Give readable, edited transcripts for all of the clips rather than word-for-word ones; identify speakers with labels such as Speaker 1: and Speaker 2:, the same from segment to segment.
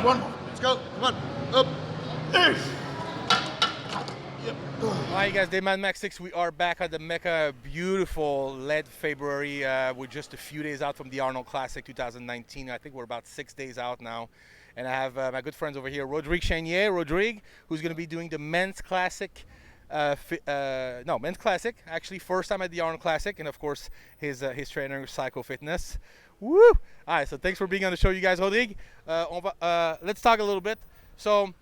Speaker 1: One more. Let's go. Come on. Up.
Speaker 2: Hi guys, Dayman Max 6. We are back at the Mecca. Beautiful late February. We're just a few days out from the Arnold Classic 2019. I think we're about 6 days out now. And I have my good friends over here, Rodrigue Chesnier, who's going to be doing the men's classic. Men's classic. Actually, first time at the Arnold Classic, and of course his trainer, Psychofitness. Woo! All right, so thanks for being on the show, you guys. Rodrigue, let's talk a little bit. So,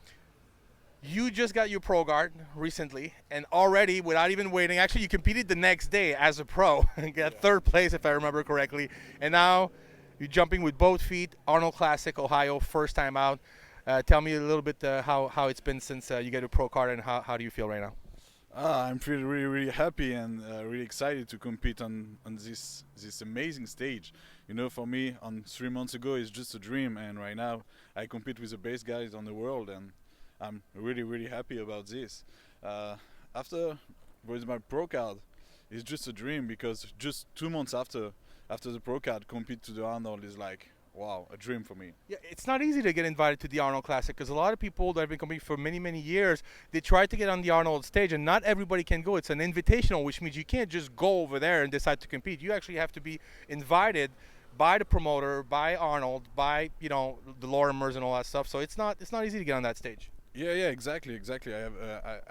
Speaker 2: you just got your pro card recently, and already, without even waiting, actually, you competed the next day as a pro and got third place, if I remember correctly. And now you're jumping with both feet, Arnold Classic, Ohio, first time out. Tell me a little bit how it's been since you got a pro card, and how do you feel right now?
Speaker 3: I'm feeling really happy and really excited to compete on this amazing stage. You know, for me, 3 months ago, it's just a dream, and right now I compete with the best guys on the world, and I'm really happy about this. After with my pro card, it's just a dream, because just 2 months after the pro card, compete to the Arnold is like, wow, a dream for me.
Speaker 2: Yeah, it's not easy to get invited to the Arnold Classic, because a lot of people that have been competing for many years, they try to get on the Arnold stage, and not everybody can go. It's an invitational, which means you can't just go over there and decide to compete. You actually have to be invited by the promoter, by Arnold, by the Lorimers and all that stuff. So it's not easy to get on that stage.
Speaker 3: Yeah, exactly.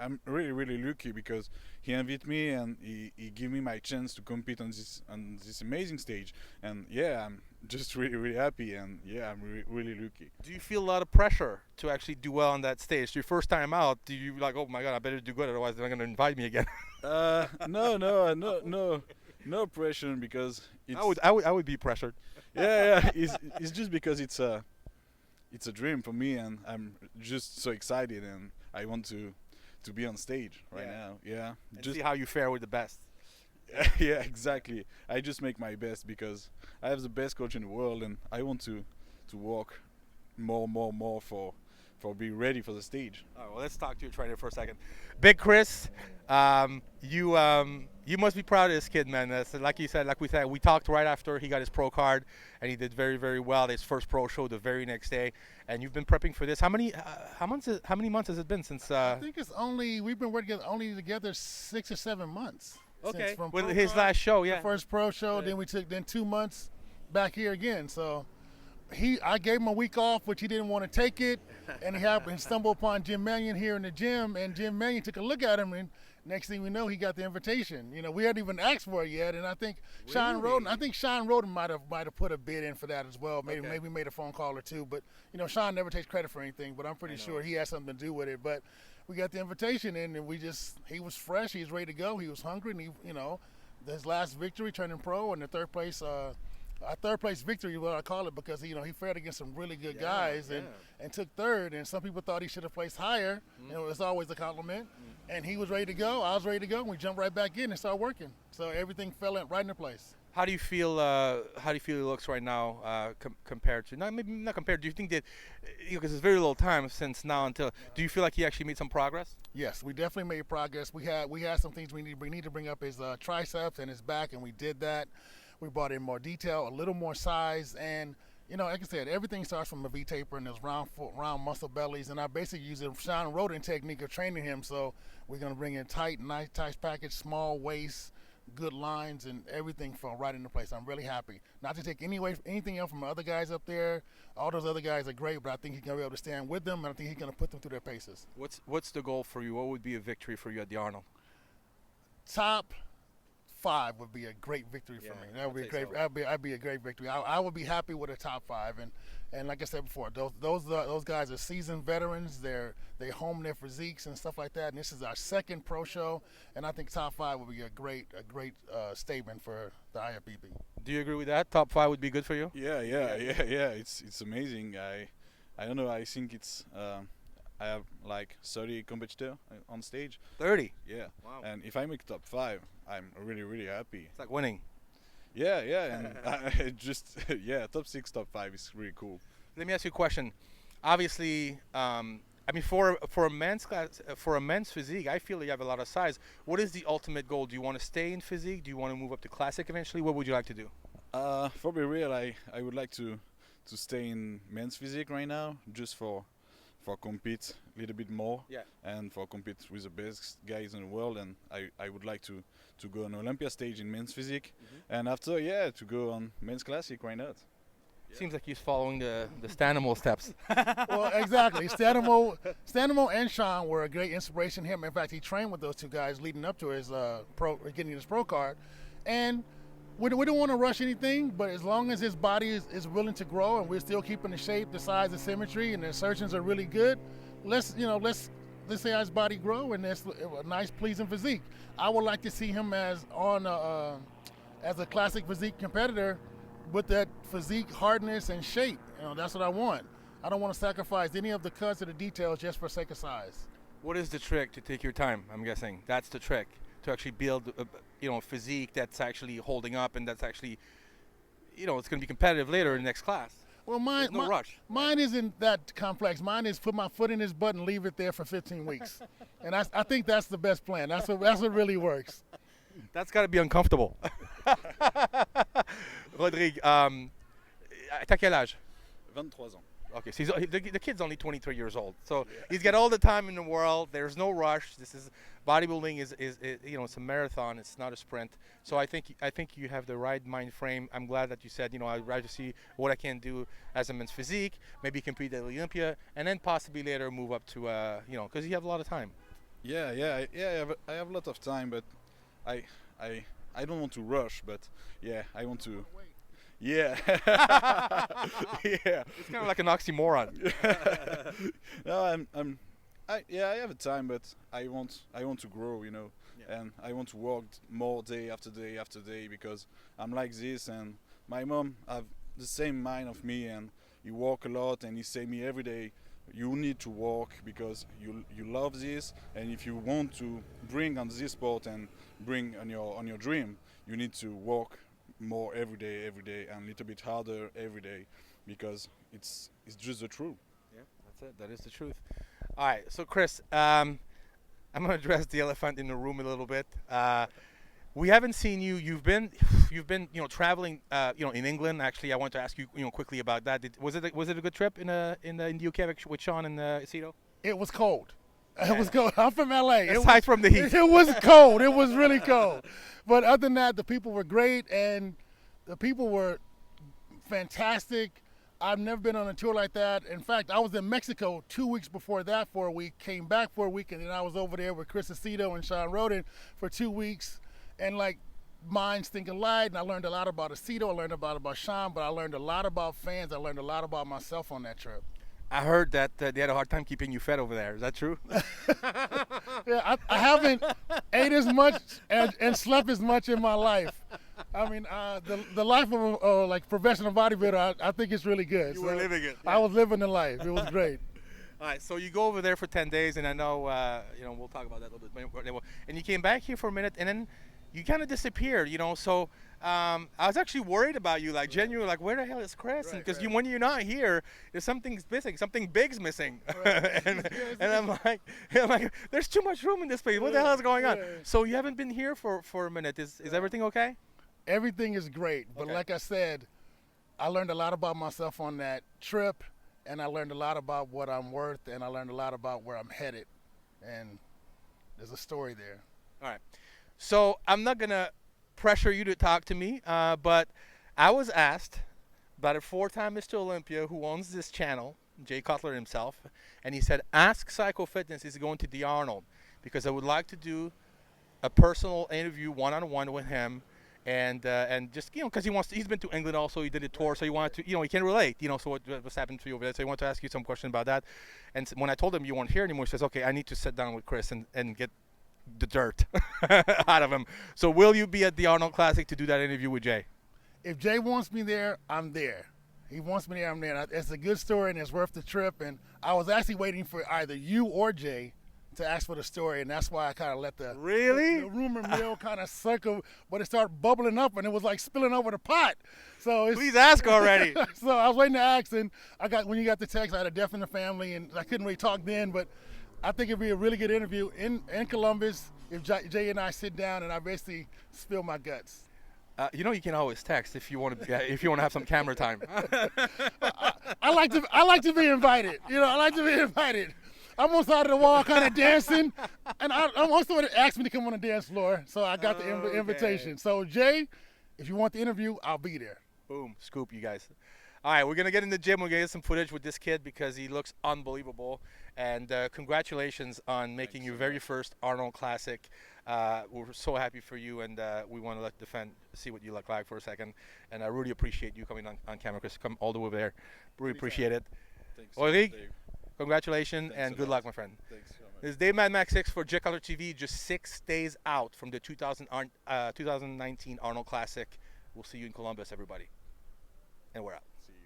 Speaker 3: I'm really lucky, because he invited me and he gave me my chance to compete on this amazing stage. And yeah, I'm just really happy, and yeah, I'm really lucky.
Speaker 2: Do you feel a lot of pressure to actually do well on that stage? Your first time out, do you like, oh my God, I better do good, otherwise they're not going to invite me again?
Speaker 3: No pressure, because it's,
Speaker 2: I would be pressured.
Speaker 3: Yeah. It's just because it's a dream for me, and I'm just so excited, and I want to be on stage right now. Yeah.
Speaker 2: And just see how you fare with the best.
Speaker 3: Yeah, exactly. I just make my best, because I have the best coach in the world, and I want to work more for being ready for the stage.
Speaker 2: All right, well, let's talk to your trainer for a second. Big Chris, you must be proud of this kid, man. Like we said, we talked right after he got his pro card, and he did very well. His first pro show the very next day, and you've been prepping for this. How many months has it been since?
Speaker 1: I think we've been working together 6 or 7 months.
Speaker 2: Okay. With his last show, yeah.
Speaker 1: The first pro show, then we took 2 months back here again. So I gave him a week off, which he didn't want to take it, and he stumbled upon Gym Venice here in the gym, and Gym Venice took a look at him, and next thing we know, he got the invitation. We hadn't even asked for it yet, and I think Sean Roden might have put a bid in for that as well. Maybe made a phone call or two, but Sean never takes credit for anything, but I'm pretty sure he had something to do with it. But we got the invitation in, and he was fresh, he was ready to go, he was hungry, and his last victory, turning pro, and the third place. Our third place victory is what I call it, because he fared against some really good guys and took third, and some people thought he should have placed higher. It's always a compliment. And he was ready to go, I was ready to go, and we jumped right back in and started working. So everything fell right into place.
Speaker 2: How do you feel? How do you feel he looks right now compared to? Maybe not compared. Do you think that because it's very little time since now until? Do you feel like he actually made some progress?
Speaker 1: Yes, we definitely made progress. We had some things we need to bring up his triceps and his back, and we did that. We brought in more detail, a little more size, and like I said, everything starts from a V-taper and those round muscle bellies, and I basically use a Sean Roden technique of training him. So we're gonna bring in tight package, small waist, good lines, and everything fell right into place. I'm really happy. Not to take anything else from the other guys up there. All those other guys are great, but I think he's gonna be able to stand with them, and I think he's gonna put them through their paces.
Speaker 2: What's the goal for you? What would be a victory for you at the Arnold?
Speaker 1: Top 5 would be a great victory for me. That would be a great. I'd be a great victory. I would be happy with a top 5, and like I said before, those guys are seasoned veterans. They hone their physiques and stuff like that. And this is our second pro show, and I think top 5 would be a great statement for the IFBB.
Speaker 2: Do you agree with that? Top 5 would be good for you?
Speaker 3: Yeah. It's amazing. I don't know. I think it's. I have like 30 competitors on stage.
Speaker 2: 30?
Speaker 3: Yeah.
Speaker 2: Wow.
Speaker 3: And if I make top 5, I'm really, really happy.
Speaker 2: It's like winning.
Speaker 3: Yeah. And I just, top 6, top 5 is really cool.
Speaker 2: Let me ask you a question. Obviously, I mean, for a men's class, for a men's physique, I feel you have a lot of size. What is the ultimate goal? Do you want to stay in physique? Do you want to move up to classic eventually? What would you like to do?
Speaker 3: For be real, I would like to stay in men's physique right now, just for compete a little bit more, and for compete with the best guys in the world. And I would like to go on Olympia stage in men's physique, and after to go on men's classic. Why not?
Speaker 2: Seems like he's following the Stanimo steps.
Speaker 1: Well, exactly. Stanimo and Sean were a great inspiration to him. In fact, he trained with those two guys leading up to his getting his pro card, and we don't want to rush anything, but as long as his body is willing to grow and we're still keeping the shape, the size, the symmetry, and the insertions are really good, let's see his body grow, and that's a nice, pleasing physique. I would like to see him as a classic physique competitor with that physique hardness and shape. That's what I want. I don't want to sacrifice any of the cuts or the details just for sake of size.
Speaker 2: What is the trick to take your time? I'm guessing that's the trick, to actually build a physique that's actually holding up and that's actually, it's going to be competitive later in the next class.
Speaker 1: Well,
Speaker 2: rush.
Speaker 1: Mine isn't that complex. Mine is put my foot in his butt and leave it there for 15 weeks. And I think that's the best plan. That's what really works.
Speaker 2: That's got to be uncomfortable. Rodrigue, t'as quel âge?
Speaker 3: 23 ans.
Speaker 2: Okay, so the kid's only 23 years old, so he's got all the time in the world. There's no rush. This is bodybuilding is it's a marathon. It's not a sprint. So I think you have the right mind frame. I'm glad that you said I'd rather see what I can do as a men's physique, maybe compete at Olympia, and then possibly later move up to because you have a lot of time.
Speaker 3: I have a lot of time, but I don't want to rush, but I want to. Yeah.
Speaker 2: It's kind of like an oxymoron.
Speaker 3: No, I have a time, but I want to grow, and I want to work more day after day after day, because I'm like this, and my mom have the same mind of me, and he work a lot, and he say me every day, you need to work because you love this, and if you want to bring on this sport and bring on your dream, you need to work more every day, and a little bit harder every day, because it's just the truth.
Speaker 2: Yeah, that's it. That is the truth. All right, so Chris, I'm going to address the elephant in the room a little bit. We haven't seen you. You've been traveling, in England. Actually, I want to ask you, quickly about that. Was it a good trip in the UK with Sean and Cito?
Speaker 1: It was cold. It was cold. I'm from LA.
Speaker 2: Aside from the heat.
Speaker 1: It was cold. It was really cold. But other than that, the people were great, and the people were fantastic. I've never been on a tour like that. In fact, I was in Mexico 2 weeks before that for a week, came back for a week, and then I was over there with Chris Aceto and Sean Roden for 2 weeks. And like, minds think alike, and I learned a lot about Aceto, I learned about Sean, but I learned a lot about fans. I learned a lot about myself on that trip.
Speaker 2: I heard that they had a hard time keeping you fed over there. Is that true?
Speaker 1: Yeah, I haven't ate as much and slept as much in my life. I mean, the life of a professional bodybuilder, I think it's really good.
Speaker 2: You were living it. Yeah.
Speaker 1: I was living the life. It was great.
Speaker 2: All right, so you go over there for 10 days, and I know, we'll talk about that a little bit. And you came back here for a minute, and then you kind of disappeared, So I was actually worried about you, genuinely, where the hell is Chris? Because when you're not here, there's something's missing, something big's missing. Right. and I'm like, there's too much room in this place. What the hell is going on? So you haven't been here for a minute. Is everything okay?
Speaker 1: Everything is great, but like I said, I learned a lot about myself on that trip, and I learned a lot about what I'm worth, and I learned a lot about where I'm headed, and there's a story there.
Speaker 2: All right. So I'm not going to pressure you to talk to me, but I was asked by a 4-time Mr. Olympia who owns this channel, Jay Cutler himself, and he said, ask Psychofitness is going to the Arnold, because I would like to do a personal interview one-on-one with him. And just, because he's been to England also. He did a tour, so he wanted to, he can relate, so what's happened to you over there. So he wanted to ask you some question about that. And when I told him you weren't here anymore, he says, okay, I need to sit down with Chris and get the dirt out of him. So will you be at the Arnold Classic to do that interview with Jay?
Speaker 1: If Jay wants me there, I'm there. He wants me there, I'm there. It's a good story and it's worth the trip. And I was actually waiting for either you or Jay to ask for the story, and that's why I kind of let the rumor mill kind of circle, but it started bubbling up, and it was like spilling over the pot. So
Speaker 2: please ask already.
Speaker 1: So I was waiting to ask, and when you got the text, I had a death in the family, and I couldn't really talk then, but I think it'd be a really good interview in Columbus if Jay and I sit down and I basically spill my guts.
Speaker 2: You can always text if you want to have some camera time.
Speaker 1: I like to be invited. I like to be invited. I'm on the side of the wall kind of dancing, and I'm also somebody asked me to come on the dance floor, so I got the invitation. So, Jay, if you want the interview, I'll be there.
Speaker 2: Boom. Scoop, you guys. All right, we're going to get in the gym. We're going to get some footage with this kid because he looks unbelievable. And congratulations on making your very first Arnold Classic. We're so happy for you, and we want to let the fan see what you look like for a second. And I really appreciate you coming on camera, Chris. Come all the way over there. Really appreciate it.
Speaker 3: Thanks.
Speaker 2: Rodrigue, congratulations,
Speaker 3: Thanks
Speaker 2: and good luck, my friend.
Speaker 3: Thanks so much.
Speaker 2: This is Dave Mad Max 6 for Cutler TV, just 6 days out from the 2019 Arnold Classic. We'll see you in Columbus, everybody. And we're out.
Speaker 3: See you.